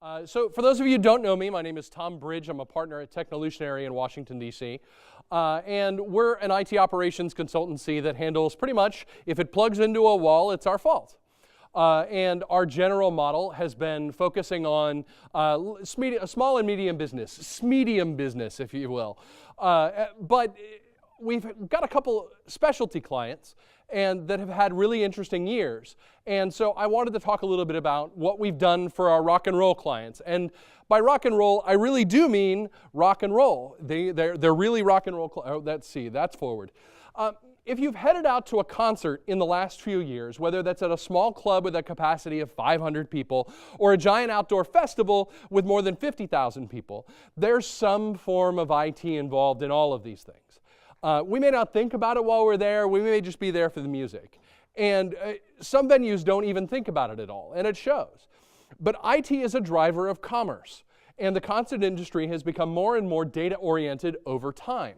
So for those of you who don't know me, my name is Tom Bridge. I'm a partner at Technolutionary in Washington, D.C. And we're an IT operations consultancy that handles pretty much, if it plugs into a wall, it's our fault. And our general model has been focusing on small and medium business, SMedium business, if you will. But we've got a couple specialty clients and that have had really interesting years. And so I wanted to talk a little bit about what we've done for our rock and roll clients. And by rock and roll, I really do mean rock and roll. They're really rock and roll. Let's see, that's forward. If you've headed out to a concert in the last few years, whether that's at a small club with a capacity of 500 people or a giant outdoor festival with more than 50,000 people, there's some form of IT involved in all of these things. We may not think about it while we're there. We may just be there for the music. And some venues don't even think about it at all, and it shows. But IT is a driver of commerce, and the concert industry has become more and more data-oriented over time.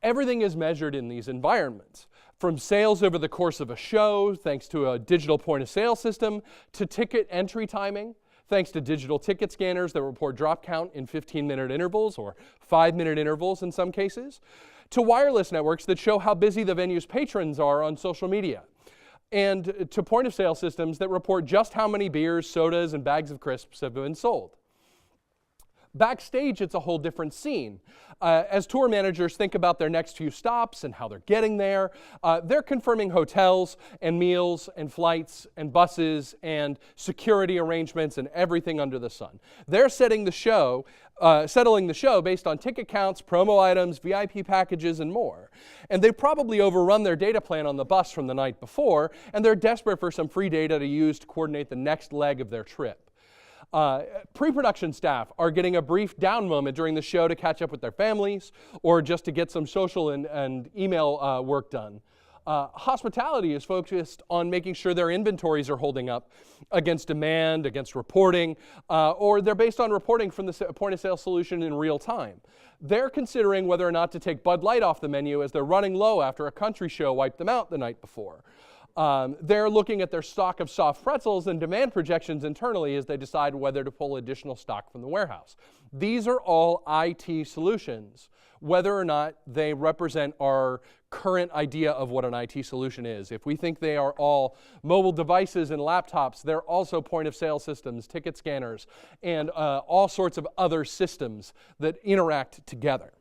Everything is measured in these environments, from sales over the course of a show, thanks to a digital point-of-sale system, to ticket entry timing, thanks to digital ticket scanners that report drop count in 15-minute intervals or 5-minute intervals in some cases, to wireless networks that show how busy the venue's patrons are on social media, and to point-of-sale systems that report just how many beers, sodas, and bags of crisps have been sold. Backstage, it's a whole different scene. As tour managers think about their next few stops and how they're getting there, they're confirming hotels and meals and flights and buses and security arrangements and everything under the sun. They're settling the show based on ticket counts, promo items, VIP packages, and more. And they've probably overrun their data plan on the bus from the night before, and they're desperate for some free data to use to coordinate the next leg of their trip. Pre-production staff are getting a brief down moment during the show to catch up with their families or just to get some social and email work done. Hospitality is focused on making sure their inventories are holding up against demand, against reporting, or they're based on reporting from the point-of-sale solution in real time. They're considering whether or not to take Bud Light off the menu as they're running low after a country show wiped them out the night before. They're looking at their stock of soft pretzels and demand projections internally as they decide whether to pull additional stock from the warehouse. These are all IT solutions, whether or not they represent our current idea of what an IT solution is. If we think they are all mobile devices and laptops, they're also point-of-sale systems, ticket scanners, and all sorts of other systems that interact together.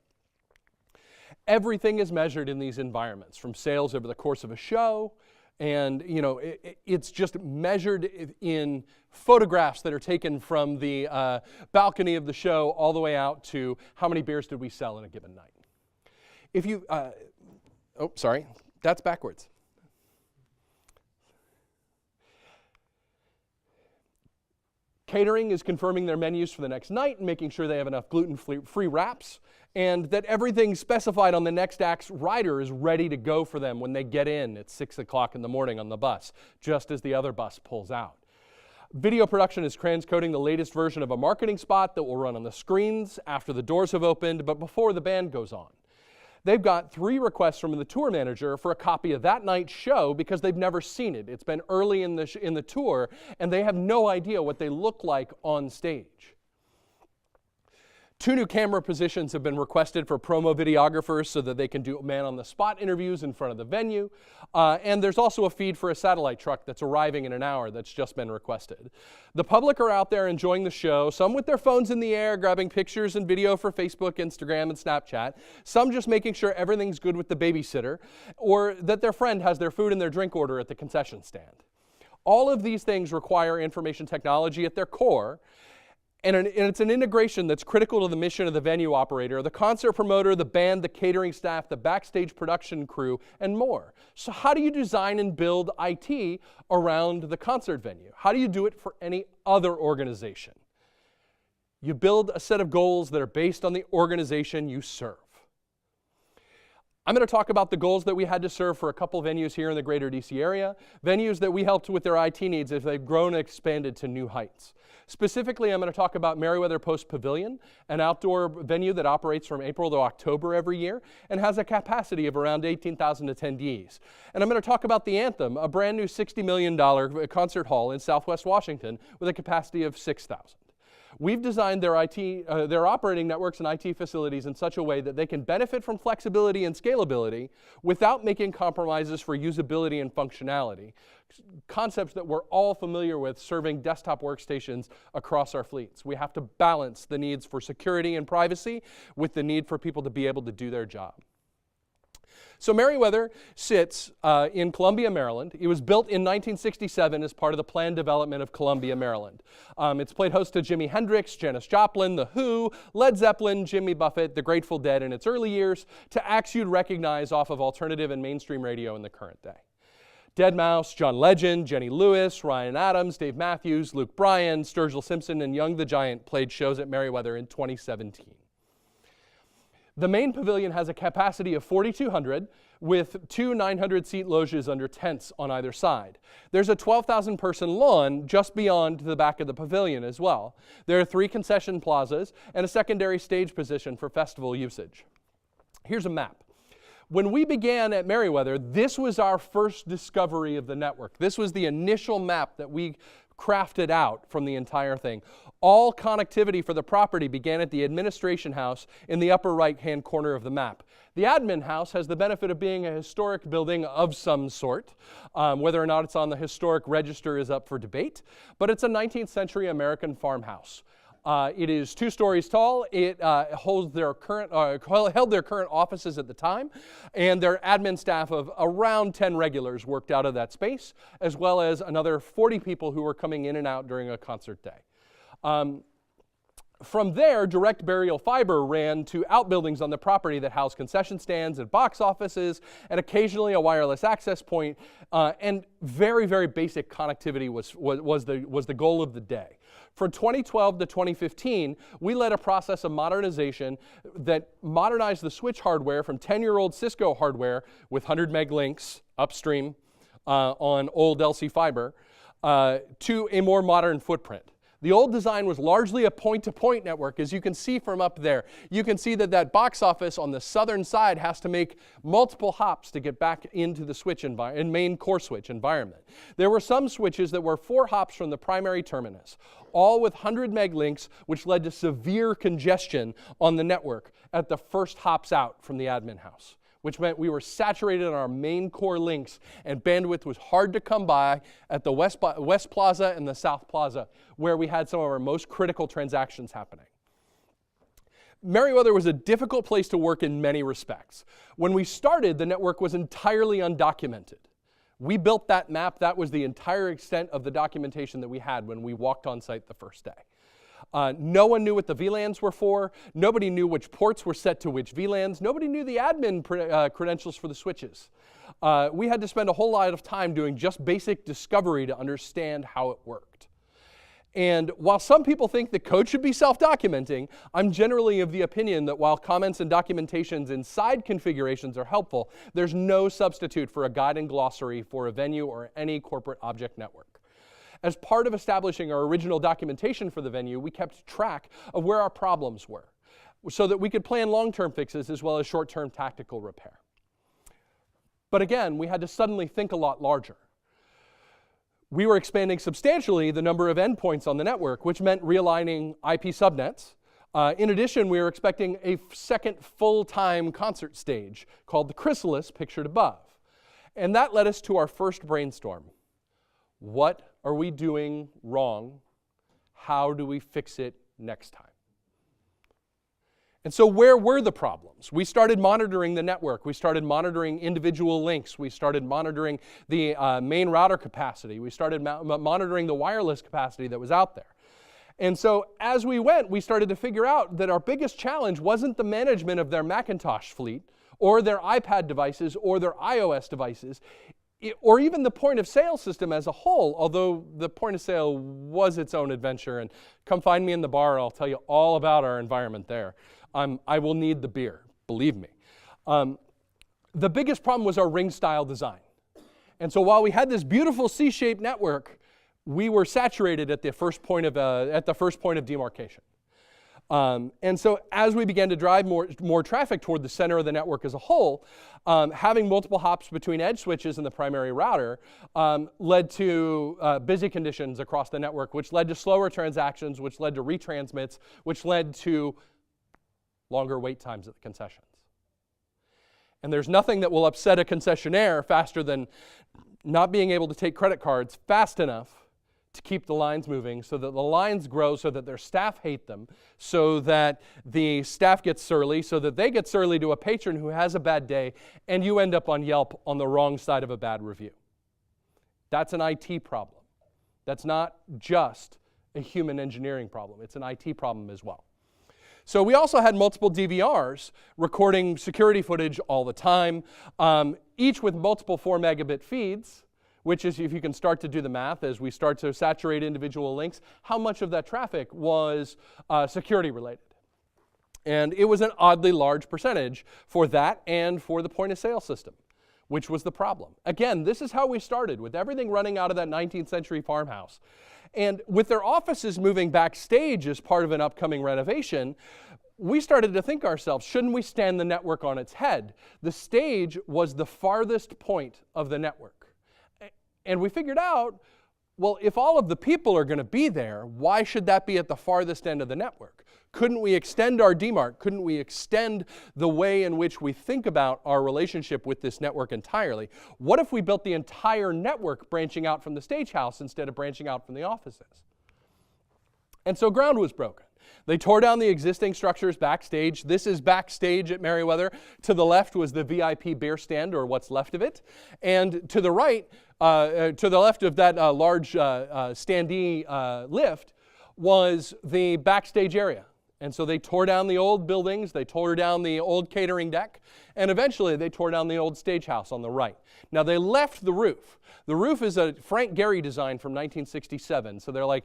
Everything is measured in these environments, from sales over the course of a show, and it's just measured in photographs that are taken from the balcony of the show all the way out to how many beers did we sell in a given night. If you, sorry, that's backwards. Catering is confirming their menus for the next night and making sure they have enough gluten-free wraps, and that everything specified on the next act's rider is ready to go for them when they get in at 6 o'clock in the morning on the bus, just as the other bus pulls out. Video production is transcoding the latest version of a marketing spot that will run on the screens after the doors have opened, but before the band goes on. They've got 3 requests from the tour manager for a copy of that night's show because they've never seen it. It's been early in the tour, and they have no idea what they look like on stage. 2 new camera positions have been requested for promo videographers so that they can do man-on-the-spot interviews in front of the venue. And there's also a feed for a satellite truck that's arriving in an hour that's just been requested. The public are out there enjoying the show, some with their phones in the air, grabbing pictures and video for Facebook, Instagram, and Snapchat. Some just making sure everything's good with the babysitter, or that their friend has their food and their drink order at the concession stand. All of these things require information technology at their core, and it's an integration that's critical to the mission of the venue operator, the concert promoter, the band, the catering staff, the backstage production crew, and more. So how do you design and build IT around the concert venue? How do you do it for any other organization? You build a set of goals that are based on the organization you serve. I'm going to talk about the goals that we had to serve for a couple venues here in the greater DC area, venues that we helped with their IT needs as they've grown and expanded to new heights. Specifically, I'm going to talk about Merriweather Post Pavilion, an outdoor venue that operates from April to October every year and has a capacity of around 18,000 attendees. And I'm going to talk about The Anthem, a brand new $60 million concert hall in Southwest Washington with a capacity of 6,000. We've designed their operating networks and IT facilities in such a way that they can benefit from flexibility and scalability without making compromises for usability and functionality, concepts that we're all familiar with serving desktop workstations across our fleets. We have to balance the needs for security and privacy with the need for people to be able to do their job. So Merriweather sits in Columbia, Maryland. It was built in 1967 as part of the planned development of Columbia, Maryland. It's played host to Jimi Hendrix, Janis Joplin, The Who, Led Zeppelin, Jimmy Buffett, The Grateful Dead in its early years, to acts you'd recognize off of alternative and mainstream radio in the current day. Deadmau5, John Legend, Jenny Lewis, Ryan Adams, Dave Matthews, Luke Bryan, Sturgill Simpson, and Young the Giant played shows at Merriweather in 2017. The main pavilion has a capacity of 4,200 with two 900-seat loges under tents on either side. There's a 12,000-person lawn just beyond the back of the pavilion as well. There are 3 concession plazas and a secondary stage position for festival usage. Here's a map. When we began at Merriweather, this was our first discovery of the network. This was the initial map that we crafted out from the entire thing. All connectivity for the property began at the administration house in the upper right-hand corner of the map. The admin house has the benefit of being a historic building of some sort. Whether or not it's on the historic register is up for debate, but it's a 19th century American farmhouse. It is 2 stories tall. It held their current offices at the time, and their admin staff of around 10 regulars worked out of that space, as well as another 40 people who were coming in and out during a concert day. From there, direct burial fiber ran to outbuildings on the property that housed concession stands and box offices, and occasionally a wireless access point, and very, very basic connectivity was the goal of the day. From 2012 to 2015, we led a process of modernization that modernized the switch hardware from 10-year-old Cisco hardware with 100 meg links upstream on old LC fiber to a more modern footprint. The old design was largely a point-to-point network, as you can see from up there. You can see that that box office on the southern side has to make multiple hops to get back into the switch main core switch environment. There were some switches that were 4 hops from the primary terminus, all with 100 meg links, which led to severe congestion on the network at the first hops out from the admin house, which meant we were saturated on our main core links, and bandwidth was hard to come by at the West Plaza and the South Plaza, where we had some of our most critical transactions happening. Merriweather was a difficult place to work in many respects. When we started, the network was entirely undocumented. We built that map. That was the entire extent of the documentation that we had when we walked on site the first day. No one knew what the VLANs were for. Nobody knew which ports were set to which VLANs. Nobody knew the admin credentials for the switches. We had to spend a whole lot of time doing just basic discovery to understand how it worked. And while some people think that code should be self-documenting, I'm generally of the opinion that while comments and documentations inside configurations are helpful, there's no substitute for a guide and glossary for a venue or any corporate object network. As part of establishing our original documentation for the venue, we kept track of where our problems were so that we could plan long-term fixes as well as short-term tactical repair. But again, we had to suddenly think a lot larger. We were expanding substantially the number of endpoints on the network, which meant realigning IP subnets. In addition, we were expecting a second full-time concert stage called the Chrysalis, pictured above. And that led us to our first brainstorm. What are we doing wrong? How do we fix it next time? And so where were the problems? We started monitoring the network. We started monitoring individual links. We started monitoring the main router capacity. We started monitoring the wireless capacity that was out there. And so as we went, we started to figure out that our biggest challenge wasn't the management of their Macintosh fleet or their iPad devices or their iOS devices, or even the point of sale system as a whole, although the point of sale was its own adventure. And come find me in the bar, I'll tell you all about our environment there. I will need the beer, believe me. The biggest problem was our ring-style design. And so while we had this beautiful C-shaped network, we were saturated at the first point of demarcation. And so as we began to drive more traffic toward the center of the network as a whole, having multiple hops between edge switches in the primary router led to busy conditions across the network, which led to slower transactions, which led to retransmits, which led to longer wait times at the concessions. And there's nothing that will upset a concessionaire faster than not being able to take credit cards fast enough to keep the lines moving, so that the lines grow, so that their staff hate them, so that the staff gets surly, so that they get surly to a patron who has a bad day, and you end up on Yelp on the wrong side of a bad review. That's an IT problem. That's not just a human engineering problem. It's an IT problem as well. So we also had multiple DVRs recording security footage all the time, each with multiple 4 megabit feeds, which is, if you can start to do the math as we start to saturate individual links, how much of that traffic was security related. And it was an oddly large percentage for that and for the point of sale system, which was the problem. Again, this is how we started, with everything running out of that 19th century farmhouse. And with their offices moving backstage as part of an upcoming renovation, we started to think ourselves, shouldn't we stand the network on its head? The stage was the farthest point of the network. And we figured out, well, if all of the people are going to be there, why should that be at the farthest end of the network? Couldn't we extend our demarc? Couldn't we extend the way in which we think about our relationship with this network entirely? What if we built the entire network branching out from the stagehouse instead of branching out from the offices? And so ground was broken. They tore down the existing structures backstage. This is backstage at Merriweather. To the left was the VIP beer stand, or what's left of it. And to the right, to the left of that large standee lift, was the backstage area. And so they tore down the old buildings, they tore down the old catering deck, and eventually they tore down the old stagehouse on the right. Now they left the roof. The roof is a Frank Gehry design from 1967, so they're like,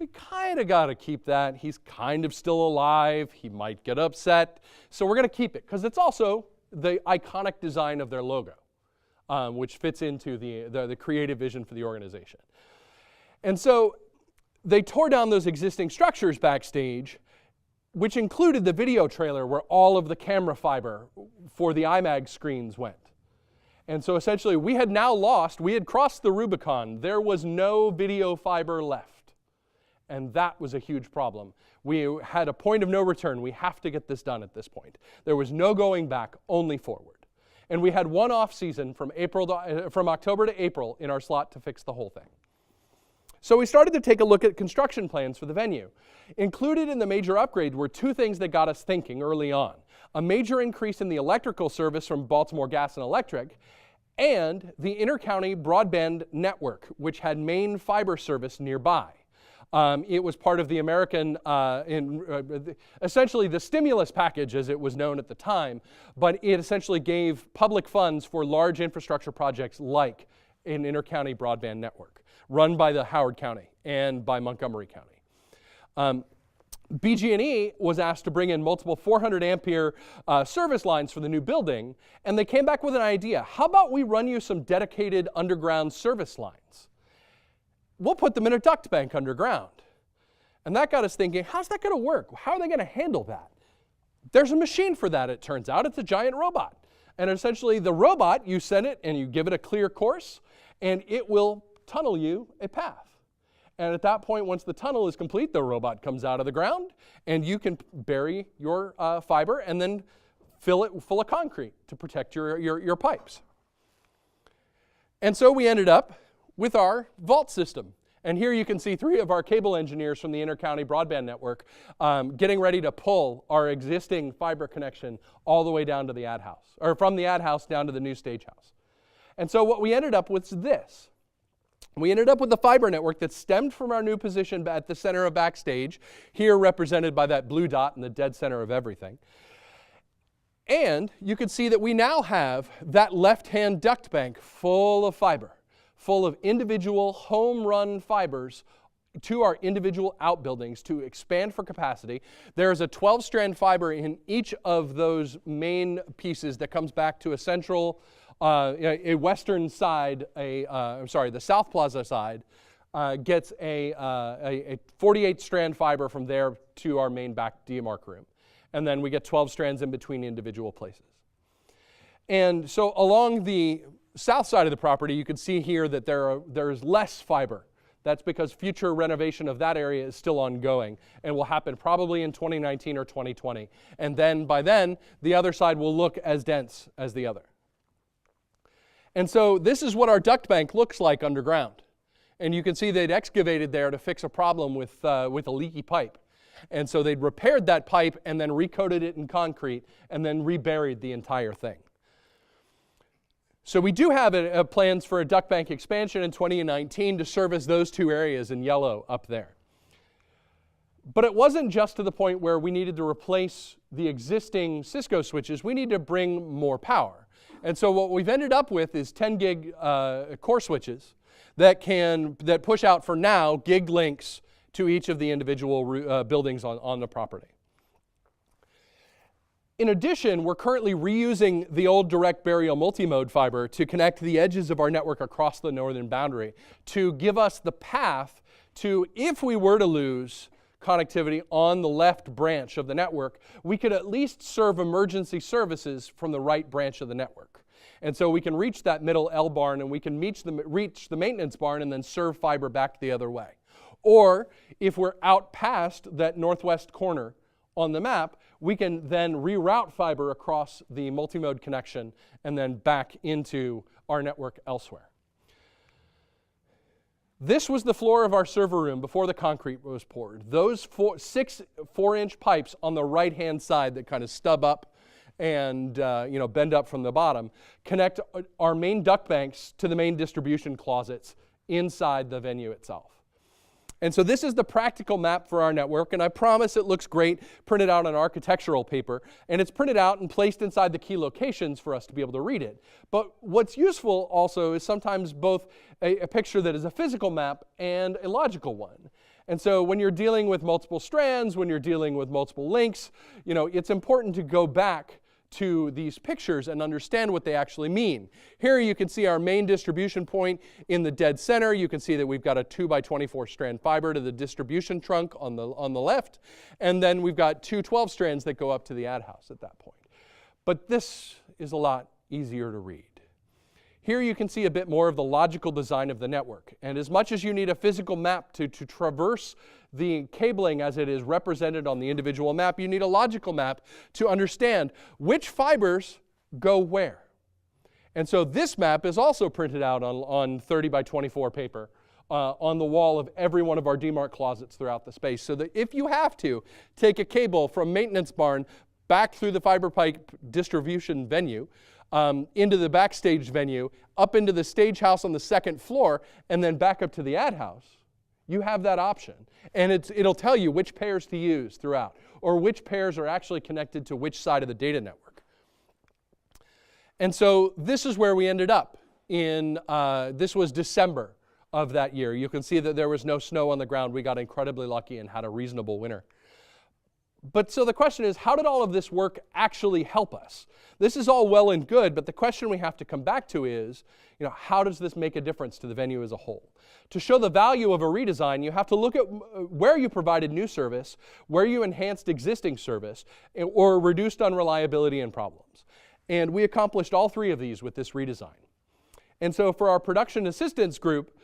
we kind of got to keep that. He's kind of still alive. He might get upset. So we're going to keep it, because it's also the iconic design of their logo, which fits into the creative vision for the organization. And so they tore down those existing structures backstage, which included the video trailer where all of the camera fiber for the IMAG screens went. And so essentially we had crossed the Rubicon. There was no video fiber left. And that was a huge problem. We had a point of no return. We have to get this done at this point. There was no going back, only forward. And we had one off season from October to April in our slot to fix the whole thing. So we started to take a look at construction plans for the venue. Included in the major upgrade were 2 things that got us thinking early on: a major increase in the electrical service from Baltimore Gas and Electric, and the intercounty broadband network, which had main fiber service nearby. It was part of the American, essentially the stimulus package as it was known at the time, but it essentially gave public funds for large infrastructure projects like an intercounty broadband network run by the Howard County and by Montgomery County. BG&E was asked to bring in multiple 400 ampere service lines for the new building, and they came back with an idea. How about we run you some dedicated underground service lines? We'll put them in a duct bank underground. And that got us thinking, how's that going to work? How are they going to handle that? There's a machine for that, it turns out. It's a giant robot. And essentially the robot, you send it and you give it a clear course, and it will tunnel you a path. And at that point, once the tunnel is complete, the robot comes out of the ground, and you can bury your fiber and then fill it full of concrete to protect your pipes. And so we ended up with our vault system. And here you can see 3 of our cable engineers from the Intercounty Broadband Network getting ready to pull our existing fiber connection all the way down to the ad house, or from the ad house down to the new stage house. And so what we ended up with is this. We ended up with a fiber network that stemmed from our new position at the center of backstage, here represented by that blue dot in the dead center of everything. And you can see that we now have that left-hand duct bank full of fiber, full of individual home-run fibers to our individual outbuildings to expand for capacity. There is a 12-strand fiber in each of those main pieces that comes back to a central, a western side, the South Plaza side gets a 48 strand fiber from there to our main back demarc room. And then we get 12 strands in between individual places. And so along the south side of the property, you can see here that there is less fiber. That's because future renovation of that area is still ongoing and will happen probably in 2019 or 2020. And then by then, the other side will look as dense as the other. And so this is what our duct bank looks like underground. And you can see they'd excavated there to fix a problem with a leaky pipe. And so they'd repaired that pipe and then recoated it in concrete and then reburied the entire thing. So we do have plans for a duct bank expansion in 2019 to service those two areas in yellow up there. But it wasn't just to the point where we needed to replace the existing Cisco switches. We need to bring more power. And so what we've ended up with is 10 gig core switches that push out for now gig links to each of the individual buildings on the property. In addition, we're currently reusing the old direct burial multimode fiber to connect the edges of our network across the northern boundary to give us the path to, if we were to lose connectivity on the left branch of the network, we could at least serve emergency services from the right branch of the network. And so we can reach that middle L barn and we can reach the maintenance barn and then serve fiber back the other way. Or if we're out past that northwest corner on the map, we can then reroute fiber across the multimode connection and then back into our network elsewhere. This was the floor of our server room before the concrete was poured. Those 6 4-inch pipes on the right-hand side that kind of stub up and bend up from the bottom connect our main duct banks to the main distribution closets inside the venue itself. And so this is the practical map for our network, and I promise it looks great printed out on architectural paper, and it's printed out and placed inside the key locations for us to be able to read it. But what's useful also is sometimes both a picture that is a physical map and a logical one. And so when you're dealing with multiple strands, when you're dealing with multiple links, it's important to go back to these pictures and understand what they actually mean. Here you can see our main distribution point in the dead center. You can see that we've got a 2x24 strand fiber to the distribution trunk on the left, and then we've got 2 12 strands that go up to the ad house at that point. But this is a lot easier to read. Here you can see a bit more of the logical design of the network. And as much as you need a physical map to traverse the cabling as it is represented on the individual map, you need a logical map to understand which fibers go where. And so this map is also printed out on 30x24 paper on the wall of every one of our demarc closets throughout the space, so that if you have to take a cable from maintenance barn back through the fiber pipe distribution venue, into the backstage venue, up into the stagehouse on the 2nd floor, and then back up to the ad house, you have that option. And it'll tell you which pairs to use throughout, or which pairs are actually connected to which side of the data network. And so this is where we ended up. This was December of that year. You can see that there was no snow on the ground. We got incredibly lucky and had a reasonable winter. But so the question is, how did all of this work actually help us? This is all well and good, but the question we have to come back to is, how does this make a difference to the venue as a whole? To show the value of a redesign, you have to look at where you provided new service, where you enhanced existing service, or reduced unreliability and problems. And we accomplished all 3 of these with this redesign. And so for our production assistance group,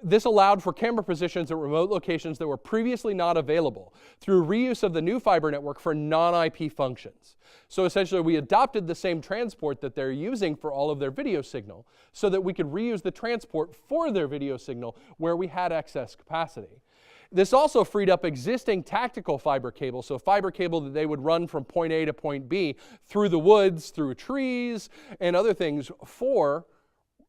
this allowed for camera positions at remote locations that were previously not available through reuse of the new fiber network for non-IP functions. So essentially, we adopted the same transport that they're using for all of their video signal so that we could reuse the transport for their video signal where we had excess capacity. This also freed up existing tactical fiber cable, so fiber cable that they would run from point A to point B through the woods, through trees, and other things for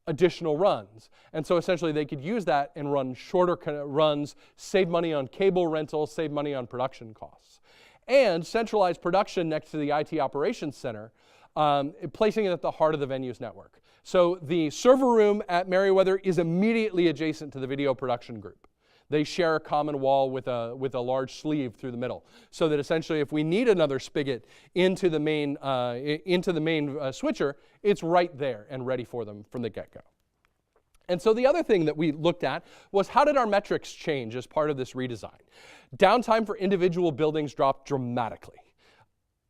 additional runs. And so essentially they could use that and run shorter runs, save money on cable rental, save money on production costs. And centralize production next to the IT operations center, placing it at the heart of the venue's network. So the server room at Merriweather is immediately adjacent to the video production group. They share a common wall with a large sleeve through the middle, so that essentially if we need another spigot into the main switcher, it's right there and ready for them from the get-go. And so the other thing that we looked at was how did our metrics change as part of this redesign? Downtime for individual buildings dropped dramatically,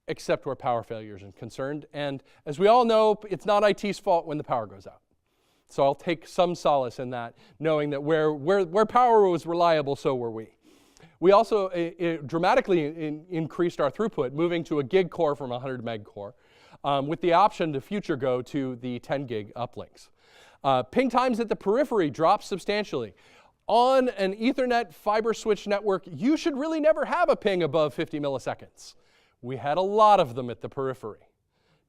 except where power failures are concerned. And as we all know, it's not IT's fault when the power goes out. So I'll take some solace in that, knowing that where power was reliable, so were we. We also dramatically increased our throughput, moving to a gig core from a 100 meg core, with the option to future go to the 10 gig uplinks. Ping times at the periphery dropped substantially. On an Ethernet fiber switch network, you should really never have a ping above 50 milliseconds. We had a lot of them at the periphery.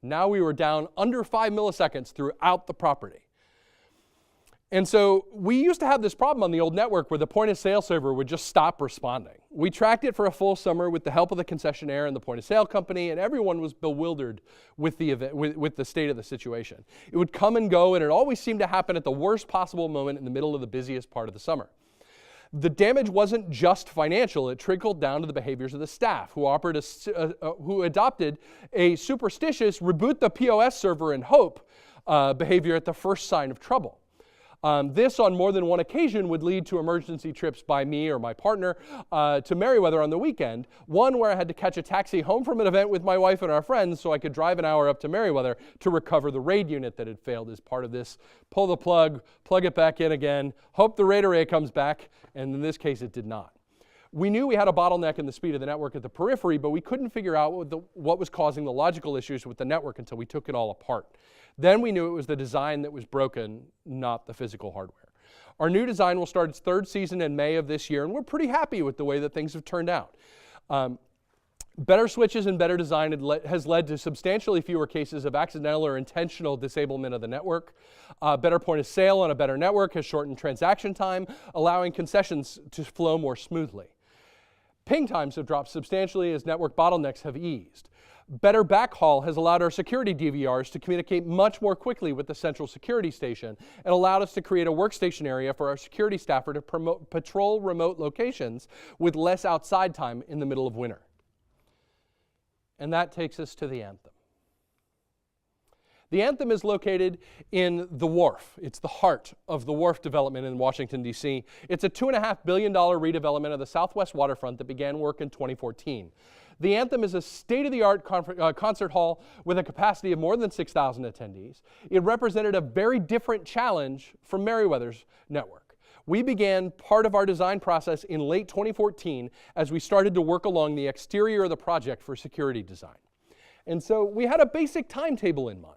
Now we were down under 5 milliseconds throughout the property. And so we used to have this problem on the old network where the point of sale server would just stop responding. We tracked it for a full summer with the help of the concessionaire and the point of sale company, and everyone was bewildered with the event, with the state of the situation. It would come and go, and it always seemed to happen at the worst possible moment in the middle of the busiest part of the summer. The damage wasn't just financial. It trickled down to the behaviors of the staff, who adopted a superstitious reboot the POS server and hope behavior at the first sign of trouble. This, on more than one occasion, would lead to emergency trips by me or my partner to Merriweather on the weekend, one where I had to catch a taxi home from an event with my wife and our friends so I could drive an hour up to Merriweather to recover the RAID unit that had failed as part of this. Pull the plug it back in again, hope the RAID array comes back, and in this case it did not. We knew we had a bottleneck in the speed of the network at the periphery, but we couldn't figure out what was causing the logical issues with the network until we took it all apart. Then we knew it was the design that was broken, not the physical hardware. Our new design will start its third season in May of this year, and we're pretty happy with the way that things have turned out. Better switches and better design has led to substantially fewer cases of accidental or intentional disablement of the network. Better point of sale on a better network has shortened transaction time, allowing concessions to flow more smoothly. Ping times have dropped substantially as network bottlenecks have eased. Better backhaul has allowed our security DVRs to communicate much more quickly with the central security station and allowed us to create a workstation area for our security staffer to patrol remote locations with less outside time in the middle of winter. And that takes us to the Anthem. The Anthem is located in the Wharf. It's the heart of the Wharf development in Washington, D.C. It's a $2.5 billion redevelopment of the Southwest waterfront that began work in 2014. The Anthem is a state-of-the-art concert hall with a capacity of more than 6,000 attendees. It represented a very different challenge from Merriweather's network. We began part of our design process in late 2014 as we started to work along the exterior of the project for security design. And so we had a basic timetable in mind.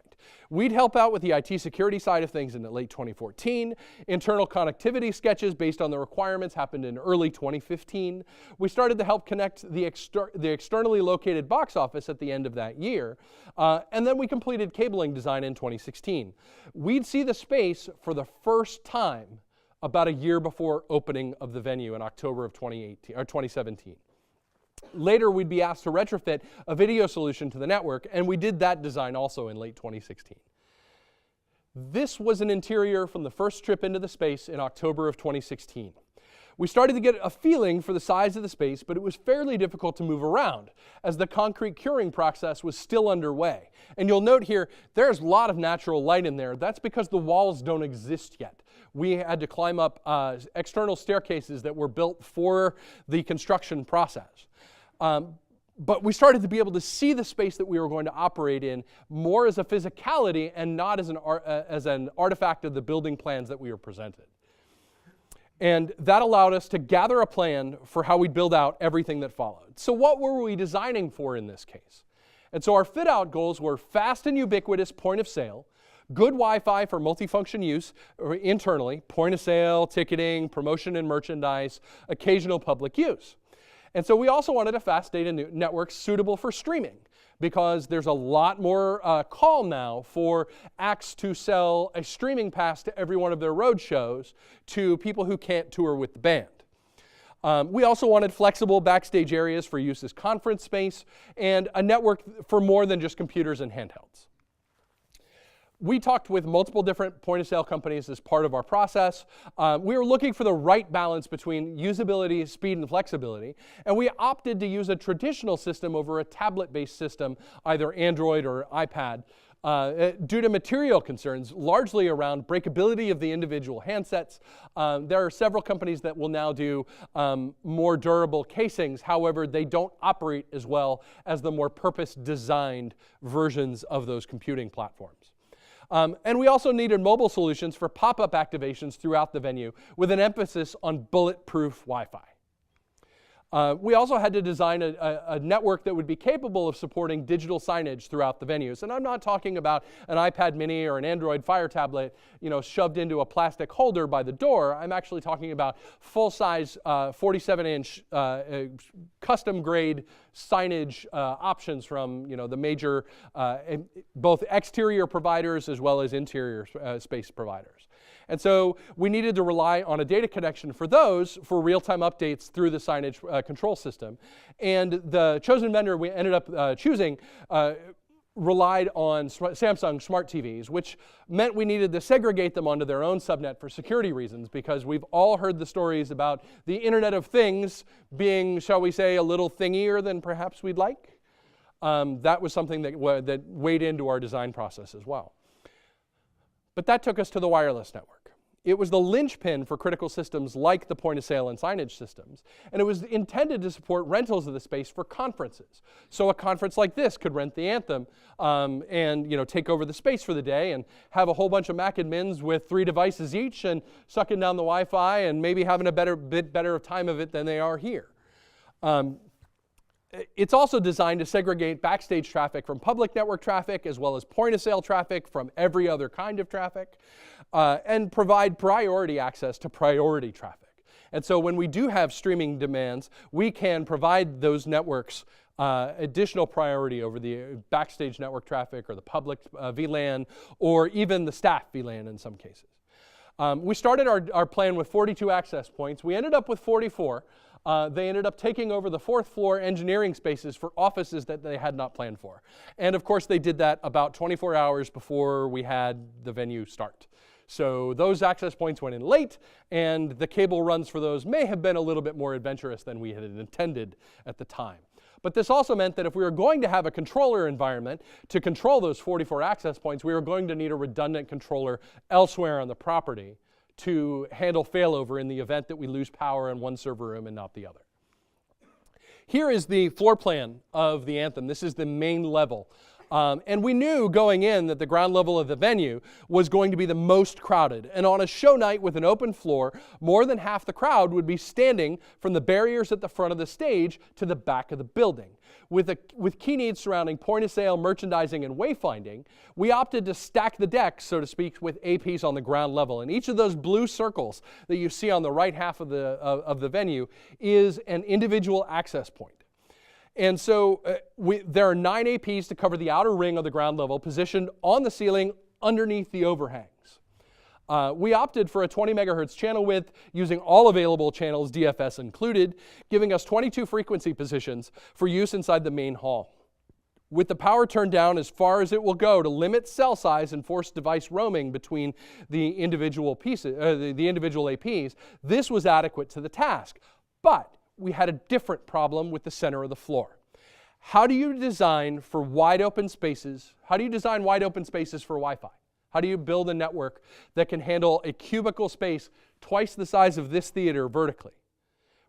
We'd help out with the IT security side of things in late 2014. Internal connectivity sketches based on the requirements happened in early 2015. We started to help connect the externally located box office at the end of that year. And then we completed cabling design in 2016. We'd see the space for the first time about a year before opening of the venue in October of 2017. Later, we'd be asked to retrofit a video solution to the network, and we did that design also in late 2016. This was an interior from the first trip into the space in October of 2016. We started to get a feeling for the size of the space, but it was fairly difficult to move around as the concrete curing process was still underway. And you'll note here, there's a lot of natural light in there. That's because the walls don't exist yet. We had to climb up external staircases that were built for the construction process. But we started to be able to see the space that we were going to operate in more as a physicality and not as an artifact of the building plans that we were presented. And that allowed us to gather a plan for how we'd build out everything that followed. So what were we designing for in this case? And so our fit-out goals were fast and ubiquitous point of sale, good Wi-Fi for multifunction use internally, point of sale, ticketing, promotion and merchandise, occasional public use. And so we also wanted a fast data network suitable for streaming because there's a lot more call now for acts to sell a streaming pass to every one of their road shows to people who can't tour with the band. We also wanted flexible backstage areas for use as conference space and a network for more than just computers and handhelds. We talked with multiple different point-of-sale companies as part of our process. We were looking for the right balance between usability, speed, and flexibility, and we opted to use a traditional system over a tablet-based system, either Android or iPad, due to material concerns, largely around breakability of the individual handsets. There are several companies that will now do more durable casings. However, they don't operate as well as the more purpose-designed versions of those computing platforms. And we also needed mobile solutions for pop-up activations throughout the venue with an emphasis on bulletproof Wi-Fi. We also had to design a network that would be capable of supporting digital signage throughout the venues. And I'm not talking about an iPad mini or an Android Fire tablet, shoved into a plastic holder by the door. I'm actually talking about full-size 47-inch custom-grade signage options from the major both exterior providers as well as interior space providers. And so we needed to rely on a data connection for those for real-time updates through the signage control system. And the chosen vendor we ended up choosing relied on Samsung smart TVs, which meant we needed to segregate them onto their own subnet for security reasons, because we've all heard the stories about the Internet of Things being, shall we say, a little thingier than perhaps we'd like. That was something that weighed into our design process as well. But that took us to the wireless network. It was the linchpin for critical systems like the point-of-sale and signage systems, and it was intended to support rentals of the space for conferences. So a conference like this could rent the Anthem and take over the space for the day and have a whole bunch of Mac admins with 3 devices each and sucking down the Wi-Fi and maybe having a bit better time of it than they are here. It's also designed to segregate backstage traffic from public network traffic, as well as point-of-sale traffic from every other kind of traffic, and provide priority access to priority traffic. And so when we do have streaming demands, we can provide those networks additional priority over the backstage network traffic or the public VLAN or even the staff VLAN in some cases. We started our plan with 42 access points. We ended up with 44. They ended up taking over the 4th floor engineering spaces for offices that they had not planned for. And of course, they did that about 24 hours before we had the venue start. So those access points went in late, and the cable runs for those may have been a little bit more adventurous than we had intended at the time. But this also meant that if we were going to have a controller environment to control those 44 access points, we were going to need a redundant controller elsewhere on the property to handle failover in the event that we lose power in one server room and not the other. Here is the floor plan of the Anthem. This is the main level. And we knew going in that the ground level of the venue was going to be the most crowded. And on a show night with an open floor, more than half the crowd would be standing from the barriers at the front of the stage to the back of the building. With key needs surrounding point-of-sale, merchandising, and wayfinding, we opted to stack the deck, so to speak, with APs on the ground level. And each of those blue circles that you see on the right half of the venue is an individual access point. And so there are 9 APs to cover the outer ring of the ground level, positioned on the ceiling underneath the overhangs. We opted for a 20 megahertz channel width using all available channels, DFS included, giving us 22 frequency positions for use inside the main hall. With the power turned down as far as it will go to limit cell size and force device roaming between the individual pieces, the individual APs, this was adequate to the task. But we had a different problem with the center of the floor. How do you design for wide open spaces? How do you design wide open spaces for Wi-Fi? How do you build a network that can handle a cubicle space twice the size of this theater vertically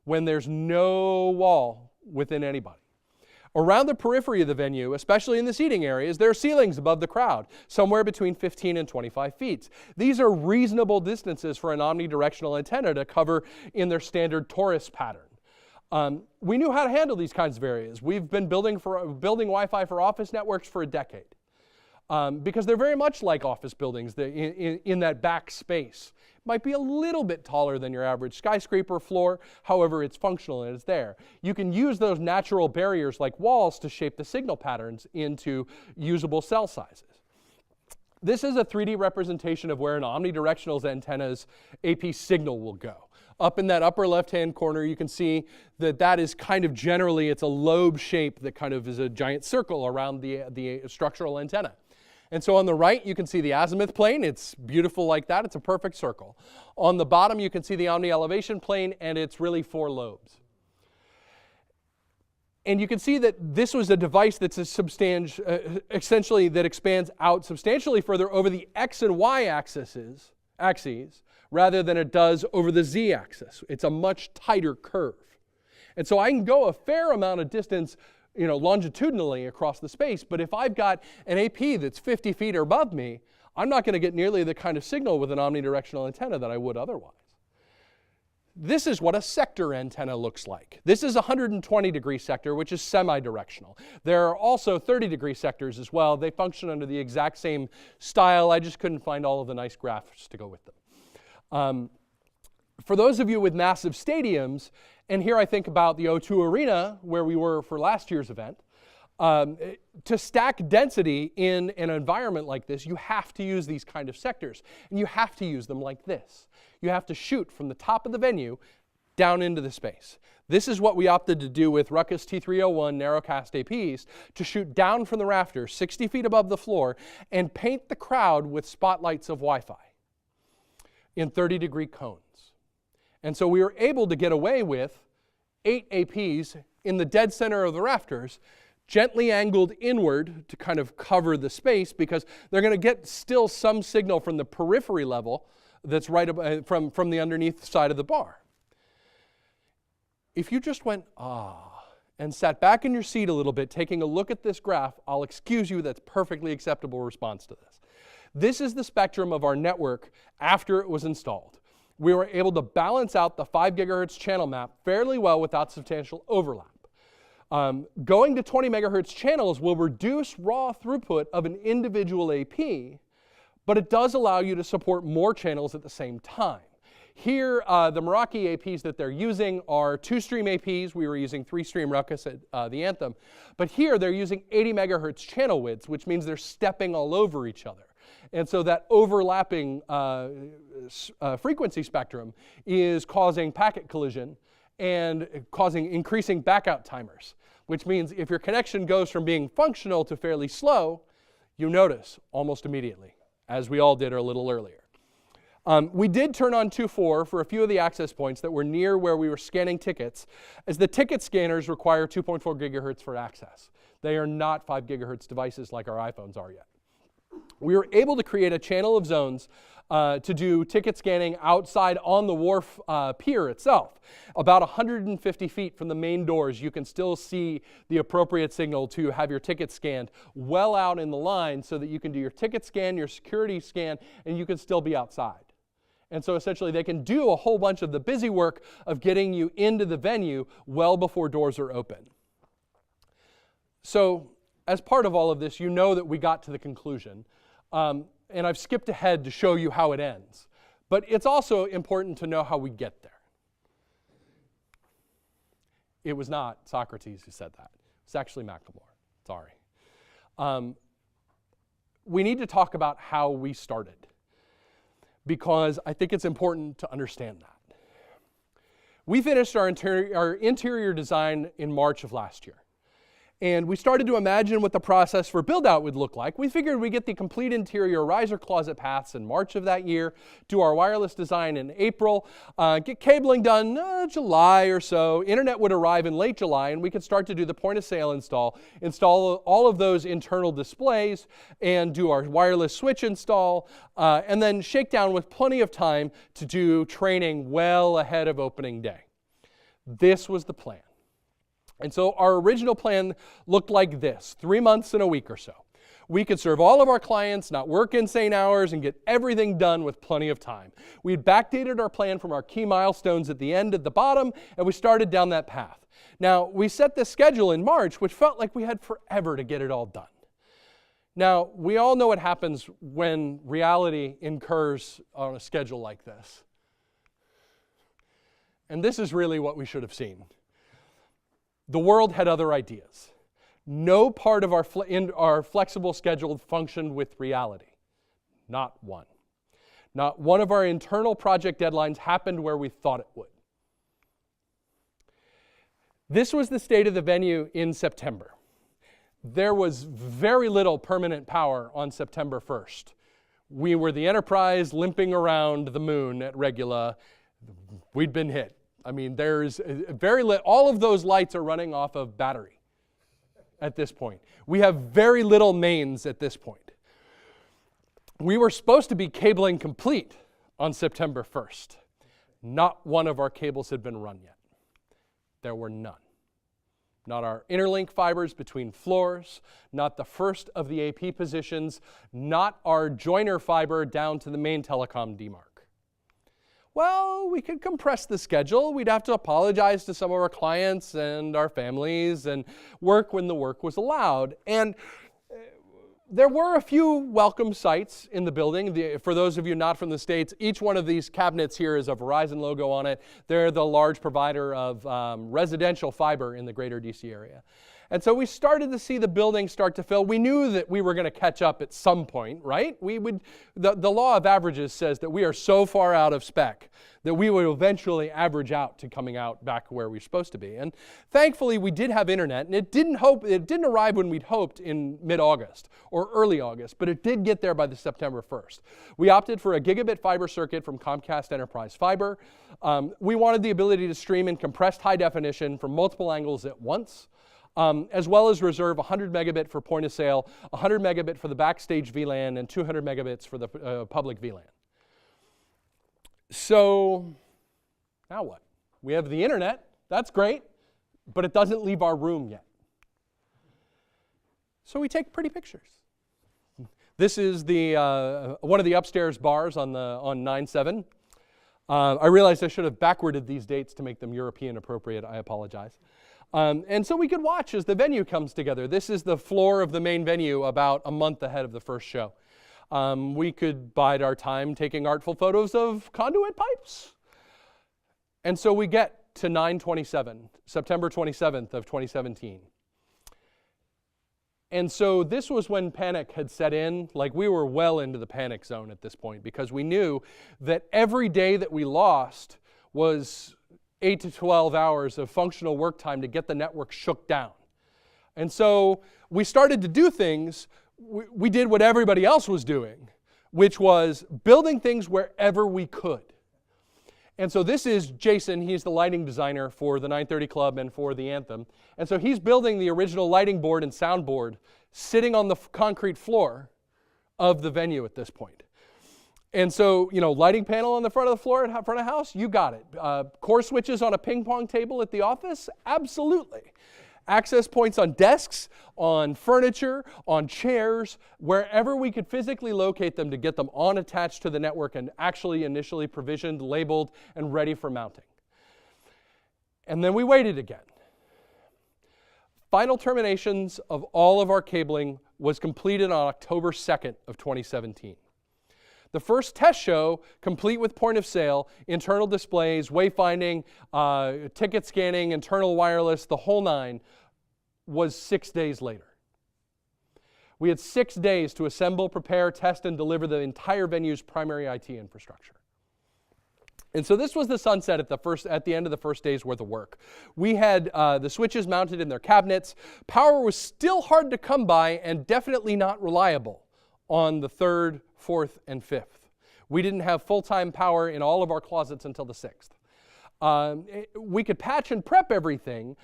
when there's no wall within anybody? Around the periphery of the venue, especially in the seating areas, there are ceilings above the crowd, somewhere between 15 and 25 feet. These are reasonable distances for an omnidirectional antenna to cover in their standard torus pattern. We knew how to handle these kinds of areas. We've been building Wi-Fi for office networks for a decade because they're very much like office buildings in that back space. It might be a little bit taller than your average skyscraper floor, however, it's functional and it's there. You can use those natural barriers like walls to shape the signal patterns into usable cell sizes. This is a 3D representation of where an omnidirectional antenna's AP signal will go. Up in that upper left-hand corner, you can see that is kind of generally, it's a lobe shape that kind of is a giant circle around the structural antenna. And so on the right, you can see the azimuth plane. It's beautiful like that. It's a perfect circle. On the bottom, you can see the omni-elevation plane, and it's really 4 lobes. And you can see that this was a device that's essentially that expands out substantially further over the X and Y axes rather than it does over the Z axis. It's a much tighter curve. And so I can go a fair amount of distance, longitudinally across the space, but if I've got an AP that's 50 feet above me, I'm not going to get nearly the kind of signal with an omnidirectional antenna that I would otherwise. This is what a sector antenna looks like. This is a 120-degree sector, which is semi-directional. There are also 30-degree sectors as well. They function under the exact same style. I just couldn't find all of the nice graphs to go with them. For those of you with massive stadiums, and here I think about the O2 Arena, where we were for last year's event, to stack density in an environment like this, you have to use these kind of sectors, and you have to use them like this. You have to shoot from the top of the venue down into the space. This is what we opted to do with Ruckus T301 narrowcast APs, to shoot down from the rafters 60 feet above the floor and paint the crowd with spotlights of Wi-Fi in 30-degree cones. And so we were able to get away with 8 APs in the dead center of the rafters, gently angled inward to kind of cover the space, because they're going to get still some signal from the periphery level that's right from the underneath side of the bar. If you just went, and sat back in your seat a little bit, taking a look at this graph, I'll excuse you, that's perfectly acceptable response to this. This is the spectrum of our network after it was installed. We were able to balance out the 5 gigahertz channel map fairly well without substantial overlap. Going to 20 megahertz channels will reduce raw throughput of an individual AP, but it does allow you to support more channels at the same time. Here, the Meraki APs that they're using are 2-stream APs. We were using 3-stream Ruckus at The Anthem. But here, they're using 80 megahertz channel widths, which means they're stepping all over each other. And so that overlapping frequency spectrum is causing packet collision and causing increasing backout timers, which means if your connection goes from being functional to fairly slow, you notice almost immediately, as we all did a little earlier. We did turn on 2.4 for a few of the access points that were near where we were scanning tickets, as the ticket scanners require 2.4 gigahertz for access. They are not 5 gigahertz devices like our iPhones are yet. We were able to create a channel of zones to do ticket scanning outside on the wharf pier itself. About 150 feet from the main doors, you can still see the appropriate signal to have your ticket scanned well out in the line, so that you can do your ticket scan, your security scan, and you can still be outside. And so essentially they can do a whole bunch of the busy work of getting you into the venue well before doors are open. So as part of all of this, you know that we got to the conclusion. And I've skipped ahead to show you how it ends. But it's also important to know how we get there. It was not Socrates who said that. It's actually Macklemore. Sorry. We need to talk about how we started, because I think it's important to understand that. We finished our interior design in March of last year. And we started to imagine what the process for build-out would look like. We figured we'd get the complete interior riser closet paths in March of that year, do our wireless design in April, get cabling done July or so. Internet would arrive in late July, and we could start to do the point-of-sale install all of those internal displays, and do our wireless switch install, and then shake down with plenty of time to do training well ahead of opening day. This was the plan. And so our original plan looked like this: 3 months and a week or so. We could serve all of our clients, not work insane hours, and get everything done with plenty of time. We had backdated our plan from our key milestones at the end at the bottom, and we started down that path. Now, we set this schedule in March, which felt like we had forever to get it all done. Now, we all know what happens when reality incurs on a schedule like this. And this is really what we should have seen. The world had other ideas. No part of our flexible schedule functioned with reality. Not one. Not one of our internal project deadlines happened where we thought it would. This was the state of the venue in September. There was very little permanent power on September 1st. We were the Enterprise limping around the moon at Regula. We'd been hit. I mean, there's all of those lights are running off of battery. at this point. We have very little mains at this point. We were supposed to be cabling complete on September 1st. Not one of our cables had been run yet. There were none. Not our interlink fibers between floors, not the first of the AP positions, not our joiner fiber down to the main telecom demarc. Well, we could compress the schedule. We'd have to apologize to some of our clients and our families and work when the work was allowed. And there were a few welcome sights in the building. For those of you not from the States, each one of these cabinets here is a Verizon logo on it. They're the large provider of residential fiber in the greater DC area. And so we started to see the building start to fill. We knew that we were going to catch up at some point, right? The law of averages says that we are so far out of spec that we would eventually average out to coming out back where we're supposed to be. And thankfully, we did have internet, and it didn't arrive when we'd hoped in mid-August or early August, but it did get there by the September 1st. We opted for a gigabit fiber circuit from Comcast Enterprise Fiber. We wanted the ability to stream in compressed high definition from multiple angles at once. As well as reserve 100 megabit for point of sale, 100 megabit for the backstage VLAN, and 200 megabits for the public VLAN. So now what? We have the internet. That's great, but it doesn't leave our room yet. So we take pretty pictures. This is the one of the upstairs bars on 9/7. I realized I should have backwarded these dates to make them European appropriate. I apologize. And so we could watch as the venue comes together. This is the floor of the main venue about a month ahead of the first show. We could bide our time taking artful photos of conduit pipes. And so we get to 9/27, September 27th of 2017. And so this was when panic had set in. Like, we were well into the panic zone at this point because we knew that every day that we lost was 8 to 12 hours of functional work time to get the network shook down. And so we started to do things. We did what everybody else was doing, which was building things wherever we could. And so this is Jason. He's the lighting designer for the 930 Club and for the Anthem. And so he's building the original lighting board and sound board sitting on the concrete floor of the venue at this point. And so, lighting panel on the front of the floor at front of house, you got it. Core switches on a ping pong table at the office, absolutely. Access points on desks, on furniture, on chairs, wherever we could physically locate them to get them on attached to the network and actually initially provisioned, labeled, and ready for mounting. And then we waited again. Final terminations of all of our cabling was completed on October 2nd of 2017. The first test show, complete with point of sale, internal displays, wayfinding, ticket scanning, internal wireless, the whole nine, was 6 days later. We had 6 days to assemble, prepare, test, and deliver the entire venue's primary IT infrastructure. And so this was the sunset at the end of the first day's worth of work. We had the switches mounted in their cabinets. Power was still hard to come by and definitely not reliable on the 3rd, 4th, and 5th. We didn't have full-time power in all of our closets until the 6th. We could patch and prep everything,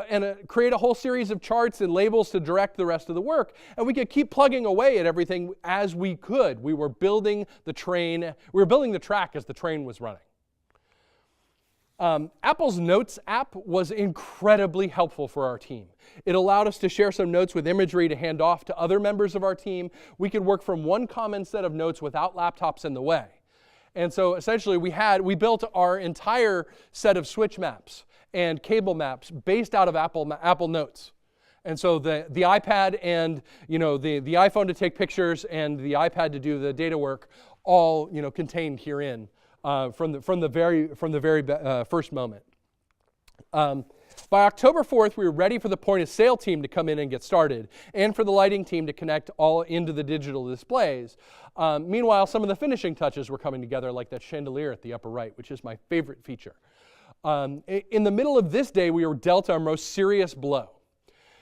and create a whole series of charts and labels to direct the rest of the work, and we could keep plugging away at everything as we could. We were building the track as the train was running. Apple's Notes app was incredibly helpful for our team. It allowed us to share some notes with imagery to hand off to other members of our team. We could work from one common set of notes without laptops in the way. And so essentially we built our entire set of switch maps and cable maps based out of Apple Notes. And so the iPad and the iPhone to take pictures and the iPad to do the data work all contained herein. From the very first moment. By October 4th, we were ready for the point of sale team to come in and get started, and for the lighting team to connect all into the digital displays. Meanwhile, some of the finishing touches were coming together, like that chandelier at the upper right, which is my favorite feature. In the middle of this day, we were dealt our most serious blow.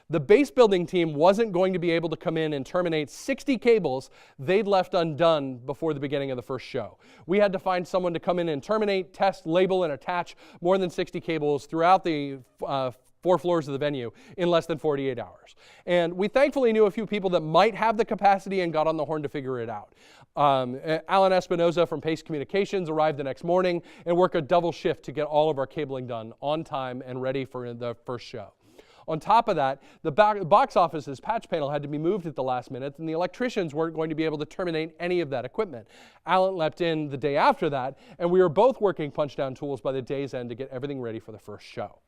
The base building team wasn't going to be able to come in and terminate 60 cables they'd left undone before the beginning of the first show. We had to find someone to come in and terminate, test, label, and attach more than 60 cables throughout the 4 floors of the venue in less than 48 hours. And we thankfully knew a few people that might have the capacity and got on the horn to figure it out. Alan Espinoza from Pace Communications arrived the next morning and worked a double shift to get all of our cabling done on time and ready for the first show. On top of that, the box office's patch panel had to be moved at the last minute, and the electricians weren't going to be able to terminate any of that equipment. Alan leapt in the day after that, and we were both working punch-down tools by the day's end to get everything ready for the first show.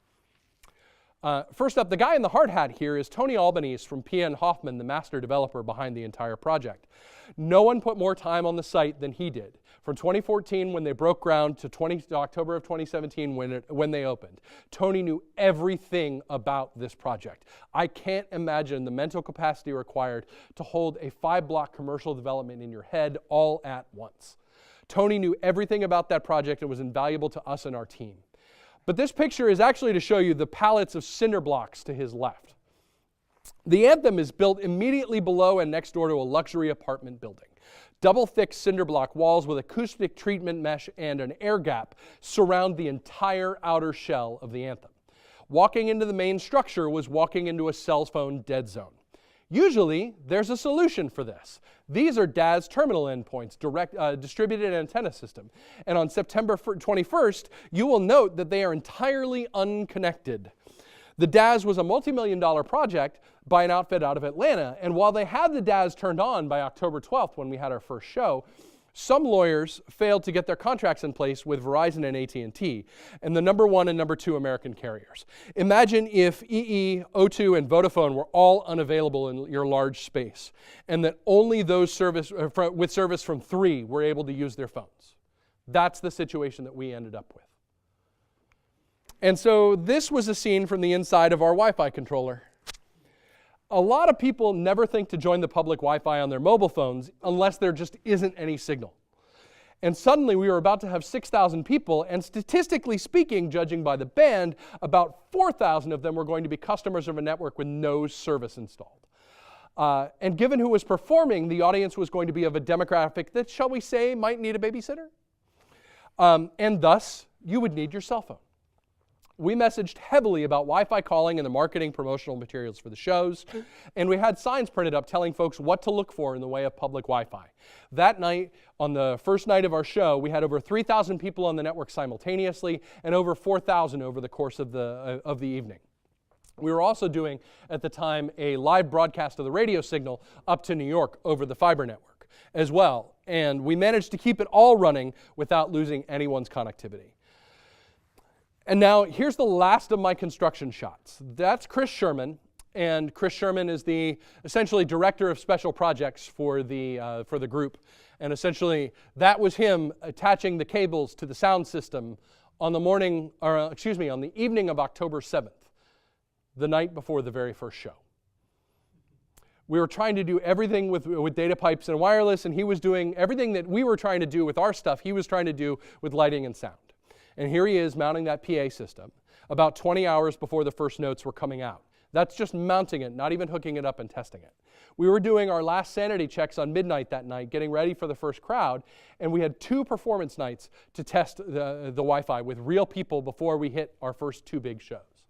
First up, the guy in the hard hat here is Tony Albanese from PN Hoffman, the master developer behind the entire project. No one put more time on the site than he did. From 2014, when they broke ground, to October of 2017, when they opened. Tony knew everything about this project. I can't imagine the mental capacity required to hold a 5-block commercial development in your head all at once. Tony knew everything about that project and was invaluable to us and our team. But this picture is actually to show you the pallets of cinder blocks to his left. The Anthem is built immediately below and next door to a luxury apartment building. Double-thick cinder block walls with acoustic treatment mesh and an air gap surround the entire outer shell of the Anthem. Walking into the main structure was walking into a cell phone dead zone. Usually, there's a solution for this. These are DAS terminal endpoints, distributed antenna system. And on September 21st, you will note that they are entirely unconnected. The DAS was a multi-million-dollar project by an outfit out of Atlanta, and while they had the DAS turned on by October 12th when we had our first show, some lawyers failed to get their contracts in place with Verizon and AT&T, and the number 1 and number 2 American carriers. Imagine if EE, O2, and Vodafone were all unavailable in your large space, and that only those with service from 3 were able to use their phones. That's the situation that we ended up with. And so this was a scene from the inside of our Wi-Fi controller. A lot of people never think to join the public Wi-Fi on their mobile phones unless there just isn't any signal. And suddenly we were about to have 6,000 people, and statistically speaking, judging by the band, about 4,000 of them were going to be customers of a network with no service installed. And given who was performing, the audience was going to be of a demographic that, shall we say, might need a babysitter. And thus, you would need your cell phone. We messaged heavily about Wi-Fi calling and the marketing promotional materials for the shows, and we had signs printed up telling folks what to look for in the way of public Wi-Fi. That night, on the first night of our show, we had over 3,000 people on the network simultaneously and over 4,000 over the course of the evening. We were also doing, at the time, a live broadcast of the radio signal up to New York over the fiber network as well, and we managed to keep it all running without losing anyone's connectivity. And now, here's the last of my construction shots. That's Chris Sherman, and Chris Sherman is the essentially director of special projects for the group. And essentially, that was him attaching the cables to the sound system on the evening of October 7th, the night before the very first show. We were trying to do everything with data pipes and wireless, and he was doing everything that we were trying to do with our stuff, he was trying to do with lighting and sound. And here he is mounting that PA system about 20 hours before the first notes were coming out. That's just mounting it, not even hooking it up and testing it. We were doing our last sanity checks on midnight that night, getting ready for the first crowd, and we had 2 performance nights to test the Wi-Fi with real people before we hit our first 2 big shows.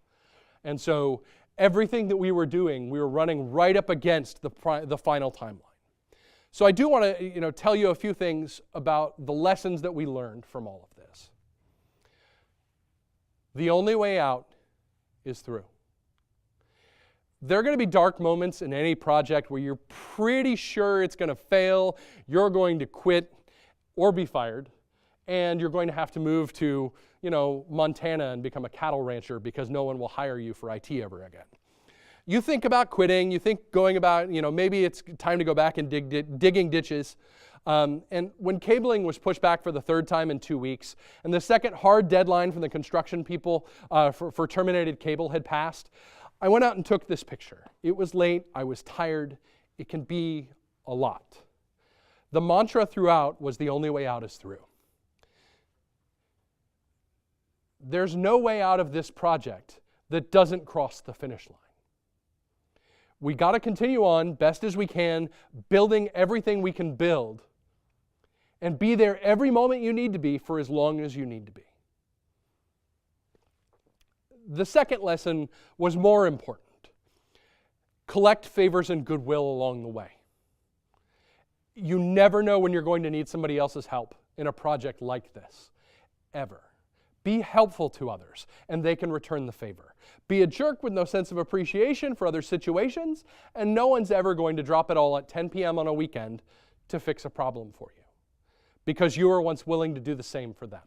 And so everything that we were doing, we were running right up against the final timeline. So I do want to tell you a few things about the lessons that we learned from all of this. The only way out is through. There are going to be dark moments in any project where you're pretty sure it's going to fail, you're going to quit or be fired, and you're going to have to move to, Montana and become a cattle rancher because no one will hire you for IT ever again. You think about quitting, you think going about, maybe it's time to go back and digging ditches. And when cabling was pushed back for the 3rd time in 2 weeks, and the second hard deadline from the construction people for terminated cable had passed, I went out and took this picture. It was late, I was tired, it can be a lot. The mantra throughout was the only way out is through. There's no way out of this project that doesn't cross the finish line. We got to continue on best as we can, building everything we can build, and be there every moment you need to be for as long as you need to be. the second lesson was more important. Collect favors and goodwill along the way. You never know when you're going to need somebody else's help in a project like this, ever. Be helpful to others, and they can return the favor. Be a jerk with no sense of appreciation for other situations, and no one's ever going to drop it all at 10 p.m. on a weekend to fix a problem for you, because you were once willing to do the same for them.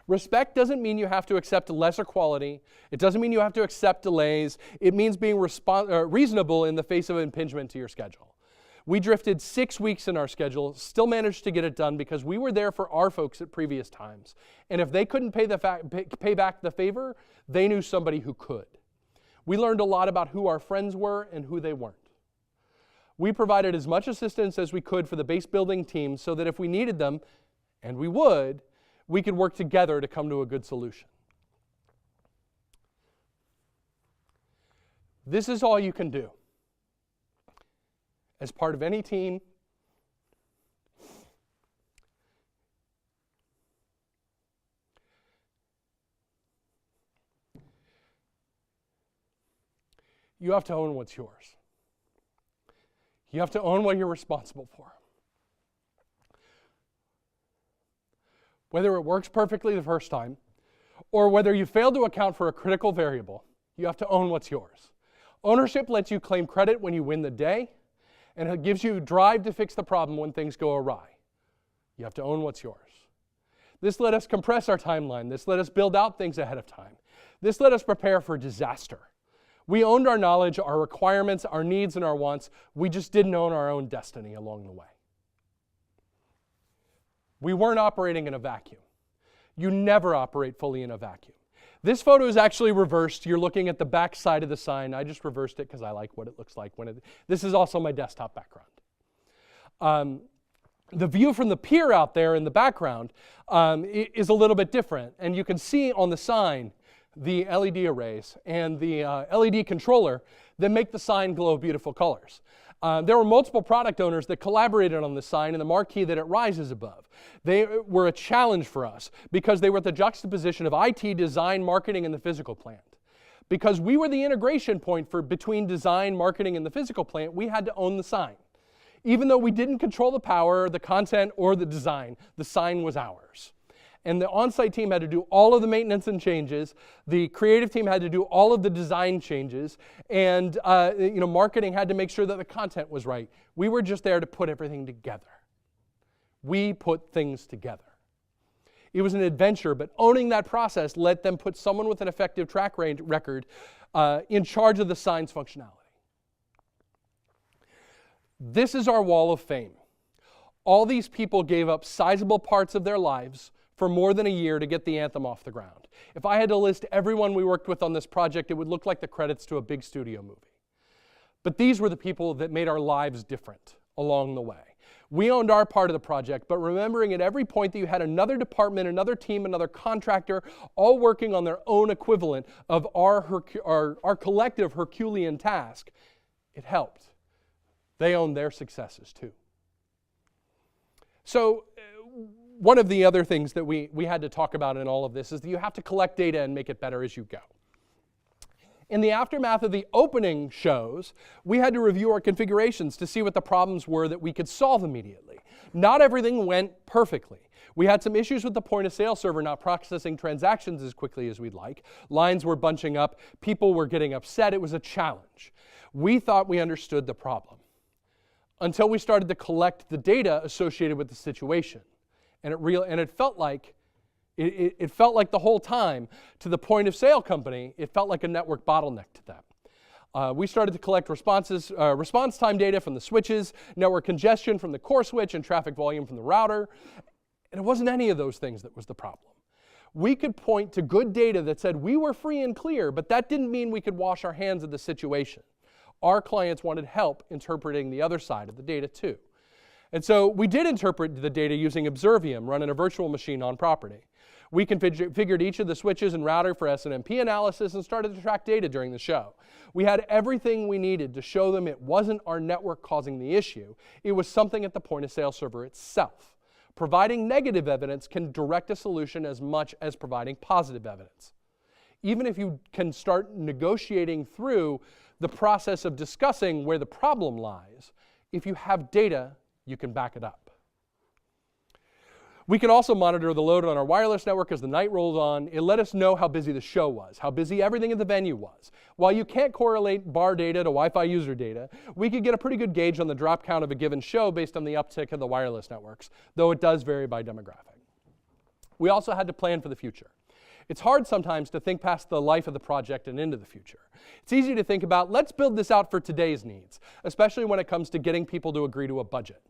Respect doesn't mean you have to accept lesser quality. It doesn't mean you have to accept delays. It means being reasonable in the face of impingement to your schedule. We drifted 6 weeks in our schedule, still managed to get it done because we were there for our folks at previous times. And if they couldn't pay back the favor, they knew somebody who could. We learned a lot about who our friends were and who they weren't. We provided as much assistance as we could for the base building team so that if we needed them, and we could work together to come to a good solution. This is all you can do. As part of any team, you have to own what's yours. You have to own what you're responsible for. Whether it works perfectly the first time, or whether you fail to account for a critical variable, you have to own what's yours. Ownership lets you claim credit when you win the day, and it gives you drive to fix the problem when things go awry. You have to own what's yours. This let us compress our timeline. This let us build out things ahead of time. This let us prepare for disaster. We owned our knowledge, our requirements, our needs, and our wants. We just didn't own our own destiny along the way. We weren't operating in a vacuum. You never operate fully in a vacuum. This photo is actually reversed. You're looking at the back side of the sign. I just reversed it because I like what it looks like. This is also my desktop background. The view from the pier out there in the background is a little bit different. And you can see on the sign the LED arrays and the LED controller that make the sign glow beautiful colors. There were multiple product owners that collaborated on the sign and the marquee that it rises above. They were a challenge for us because they were at the juxtaposition of IT, design, marketing, and the physical plant. Because we were the integration point between design, marketing, and the physical plant, we had to own the sign. Even though we didn't control the power, the content, or the design, the sign was ours. And the on-site team had to do all of the maintenance and changes. The creative team had to do all of the design changes. And marketing had to make sure that the content was right. We were just there to put everything together. We put things together. It was an adventure, but owning that process let them put someone with an effective track record in charge of the sign's functionality. This is our wall of fame. All these people gave up sizable parts of their lives for more than a year to get the anthem off the ground. If I had to list everyone we worked with on this project, it would look like the credits to a big studio movie. But these were the people that made our lives different along the way. We owned our part of the project, but remembering at every point that you had another department, another team, another contractor, all working on their own equivalent of our collective Herculean task, it helped. They owned their successes too. So, one of the other things that we had to talk about in all of this is that you have to collect data and make it better as you go. In the aftermath of the opening shows, we had to review our configurations to see what the problems were that we could solve immediately. Not everything went perfectly. We had some issues with the point-of-sale server not processing transactions as quickly as we'd like. Lines were bunching up. People were getting upset. It was a challenge. We thought we understood the problem until we started to collect the data associated with the situation. And it felt like the whole time to the point of sale company, it felt like a network bottleneck to them. We started to collect response time data from the switches, network congestion from the core switch, and traffic volume from the router. And it wasn't any of those things that was the problem. We could point to good data that said we were free and clear, but that didn't mean we could wash our hands of the situation. Our clients wanted help interpreting the other side of the data too. And so we did interpret the data using Observium, run in a virtual machine on property. We configured each of the switches and router for SNMP analysis and started to track data during the show. We had everything we needed to show them it wasn't our network causing the issue. It was something at the point-of-sale server itself. Providing negative evidence can direct a solution as much as providing positive evidence. even if you can start negotiating through the process of discussing where the problem lies, if you have data, you can back it up. We can also monitor the load on our wireless network as the night rolls on. It let us know how busy the show was, how busy everything in the venue was. While you can't correlate bar data to Wi-Fi user data, we could get a pretty good gauge on the drop count of a given show based on the uptick of the wireless networks, though it does vary by demographic. We also had to plan for the future. It's hard sometimes to think past the life of the project and into the future. It's easy to think about, let's build this out for today's needs, especially when it comes to getting people to agree to a budget.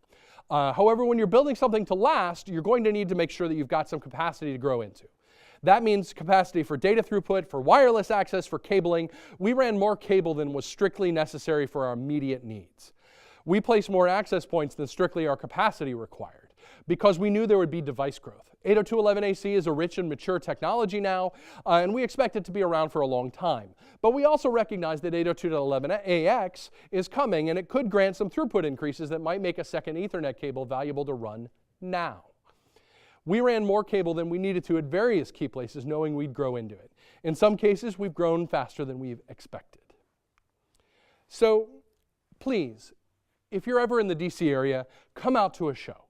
However, when you're building something to last, you're going to need to make sure that you've got some capacity to grow into. That means capacity for data throughput, for wireless access, for cabling. We ran more cable than was strictly necessary for our immediate needs. We placed more access points than strictly our capacity required because we knew there would be device growth. 802.11ac is a rich and mature technology now, and we expect it to be around for a long time. But we also recognize that 802.11ax is coming, and it could grant some throughput increases that might make a second Ethernet cable valuable to run now. We ran more cable than we needed to at various key places, knowing we'd grow into it. In some cases, we've grown faster than we've expected. So please, if you're ever in the DC area, come out to a show.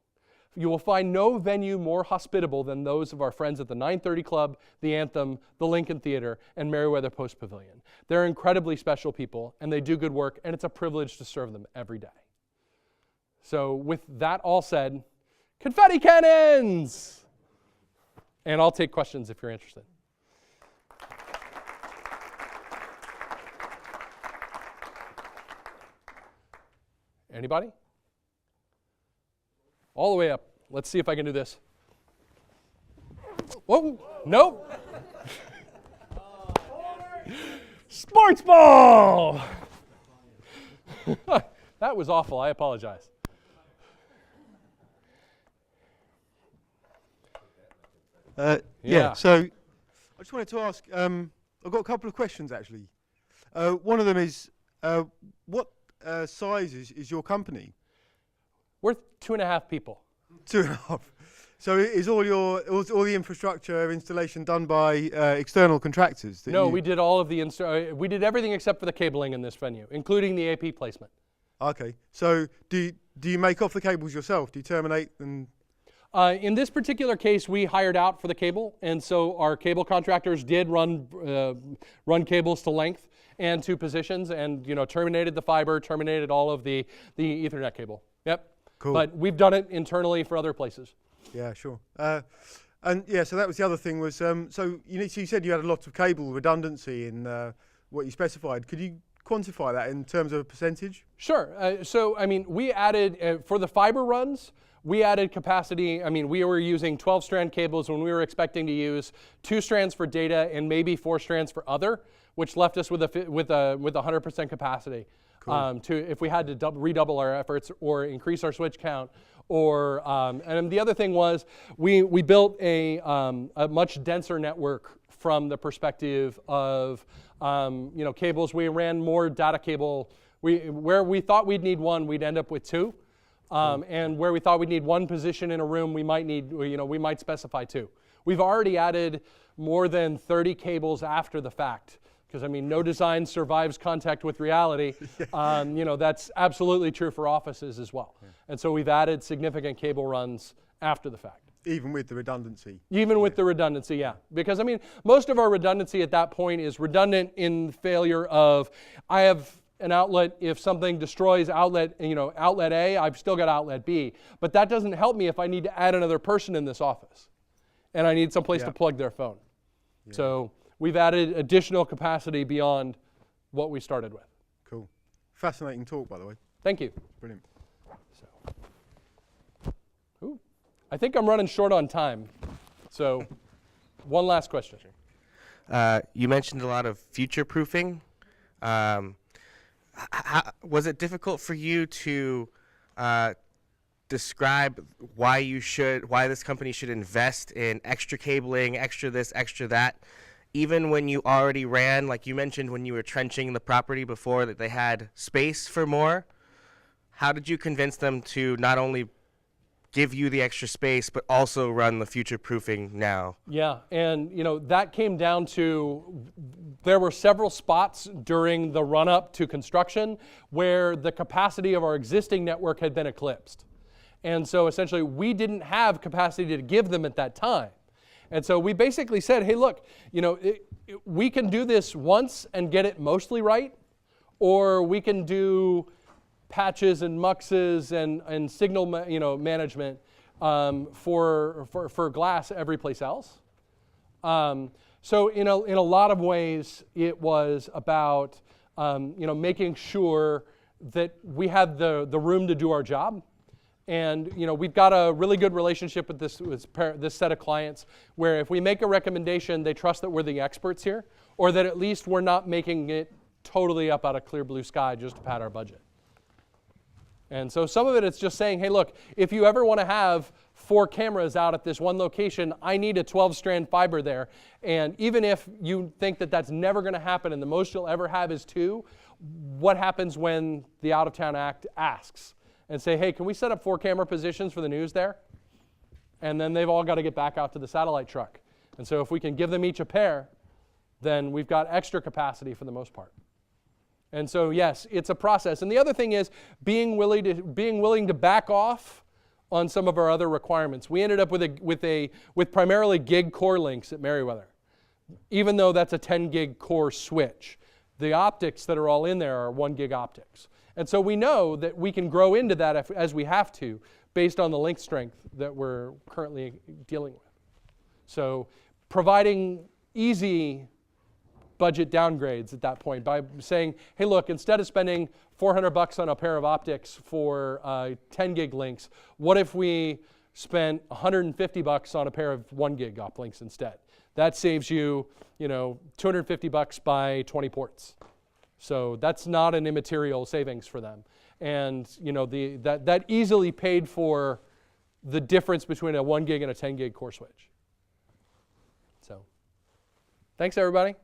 You will find no venue more hospitable than those of our friends at the 930 Club, the Anthem, the Lincoln Theater, and Merriweather Post Pavilion. They're incredibly special people, and they do good work, and it's a privilege to serve them every day. So with that all said, confetti cannons! And I'll take questions if you're interested. Anybody? All the way up. Let's see if I can do this. Whoa, nope. Sports ball! That was awful, I apologize. Yeah, so I just wanted to ask, I've got a couple of questions actually. One of them is, what size is your company? We're 2.5 people. 2.5. So is all the infrastructure installation done by external contractors? No, we did all of the we did everything except for the cabling in this venue, including the AP placement. Okay. So do you make off the cables yourself? Do you terminate and? In this particular case, we hired out for the cable, and so our cable contractors did run cables to length and to positions, and terminated the fiber, terminated all of the Ethernet cable. Yep. Cool. But we've done it internally for other places. Yeah, sure. And yeah, so that was the other thing was, so you said you had a lot of cable redundancy in what you specified. Could you quantify that in terms of a percentage? Sure. So, I mean, we added, for the fiber runs, we added capacity. I mean, we were using 12-strand cables when we were expecting to use 2 strands for data and maybe 4 strands for other, which left us with 100% capacity. Cool. If we had to redouble our efforts or increase our switch count, or and the other thing was we built a much denser network from the perspective of cables. We ran more data cable. Where we thought we'd need 1, we'd end up with 2, and where we thought we'd need 1 position in a room, we might specify 2. We've already added more than 30 cables after the fact. Because, I mean, no design survives contact with reality. That's absolutely true for offices as well. Yeah. And so we've added significant cable runs after the fact. Even with the redundancy? Even with the redundancy, yeah. Because, I mean, most of our redundancy at that point is redundant in failure of, I have an outlet, if something destroys outlet A, I've still got outlet B. But that doesn't help me if I need to add another person in this office. And I need someplace to plug their phone. Yeah. So we've added additional capacity beyond what we started with. Cool. Fascinating talk, by the way. Thank you. Brilliant. So, I think I'm running short on time. So, one last question. You mentioned a lot of future-proofing. Was it difficult for you to describe why this company should invest in extra cabling, extra this, extra that, even when you already ran, like you mentioned when you were trenching the property before, that they had space for more? How did you convince them to not only give you the extra space, but also run the future proofing now. Yeah, and that came down to there were several spots during the run-up to construction where the capacity of our existing network had been eclipsed. And so essentially we didn't have capacity to give them at that time. And so we basically said, hey, look, we can do this once and get it mostly right, or we can do patches and muxes and signal management for glass every place else. So in a lot of ways, it was about making sure that we had the room to do our job. And we've got a really good relationship with this set of clients where if we make a recommendation, they trust that we're the experts here, or that at least we're not making it totally up out of clear blue sky just to pad our budget. And so some of it's just saying, hey, look, if you ever want to have 4 cameras out at this one location, I need a 12-strand fiber there. And even if you think that that's never going to happen and the most you'll ever have is 2, what happens when the Out-of-Town Act asks? And say, hey, can we set up 4 camera positions for the news there? And then they've all got to get back out to the satellite truck. And so if we can give them each a pair, then we've got extra capacity for the most part. And so yes, it's a process. And the other thing is being willing to back off on some of our other requirements. We ended up with primarily gig core links at Merriweather, even though that's a 10 gig core switch. The optics that are all in there are 1 gig optics. And so we know that we can grow into that as we have to based on the link strength that we're currently dealing with. So providing easy budget downgrades at that point by saying, hey, look, instead of spending $400 on a pair of optics for 10 gig links, what if we spent $150 on a pair of 1 gig uplinks instead? That saves you, $250 by 20 ports. So that's not an immaterial savings for them. And that easily paid for the difference between a 1 gig and a 10 gig core switch. So thanks, everybody.